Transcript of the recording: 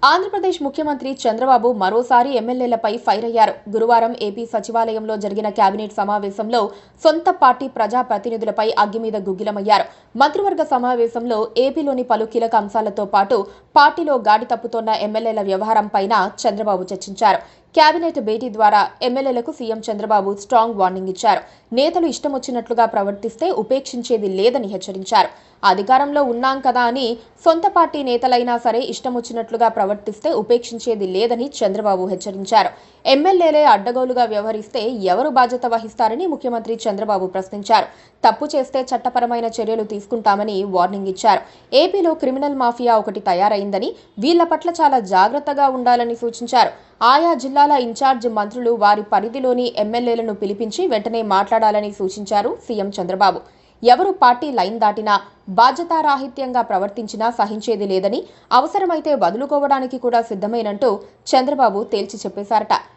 ఆంధ్రప్రదేశ్ ముఖ్యమంత్రి చంద్రబాబు మరోసారి ఎమ్మెల్యేలపై ఫైర్ అయ్యారు. గురువారం ఏపీ సచివాలయంలో జరిగిన కేబినెట్ సమావేశంలో సొంత పార్టీ ప్రజాప్రతినిధులపై అగ్గిమీద గుగ్గిలమయ్యారు. మంత్రివర్గ సమావేశంలో ఏపీలోని పలు కీలక అంశాలతో పాటు పార్టీలో గాడి తప్పుతోన్న ఎమ్మెల్యేల వ్యవహారంపైన చంద్రబాబు చర్చించారు. కేబినెట్ భేటీ ద్వారా ఎమ్మెల్యేలకు సీఎం చంద్రబాబు స్ట్రాంగ్ వార్నింగ్ ఇచ్చారు. నేతలు ఇష్టమొచ్చినట్లుగా ప్రవర్తిస్తే ఉపేక్షించేది లేదని హెచ్చరించారు. అధికారంలో ఉన్నాం కదా అని సొంత పార్టీ నేతలైనా సరే ఇష్టమొచ్చినట్లుగా ప్రవర్తిస్తే ఉపేక్షించేది లేదని చంద్రబాబు హెచ్చరించారు. ఎమ్మెల్యేలే అడ్డగోలుగా వ్యవహరిస్తే ఎవరు బాధ్యత వహిస్తారని ముఖ్యమంత్రి చంద్రబాబు ప్రశ్నించారు. తప్పు చేస్తే చట్టపరమైన చర్యలు తీసుకుంటామని వార్నింగ్ ఇచ్చారు. ఏపీలో క్రిమినల్ మాఫియా ఒకటి తయారైందని, వీళ్ల పట్ల చాలా జాగ్రత్తగా ఉండాలని సూచించారు. ఆయా జిల్లాల ఇన్ఛార్జ్ మంత్రులు వారి పరిధిలోని ఎమ్మెల్యేలను పిలిపించి వెంటనే మాట్లాడాలని సూచించారు సీఎం చంద్రబాబు. ఎవరు పార్టీ లైన్ దాటినా, బాధ్యతారాహిత్యంగా ప్రవర్తించినా సహించేది లేదని, అవసరమైతే వదులుకోవడానికి కూడా సిద్ధమేనంటూ చంద్రబాబు తేల్చి చెప్పేశారట.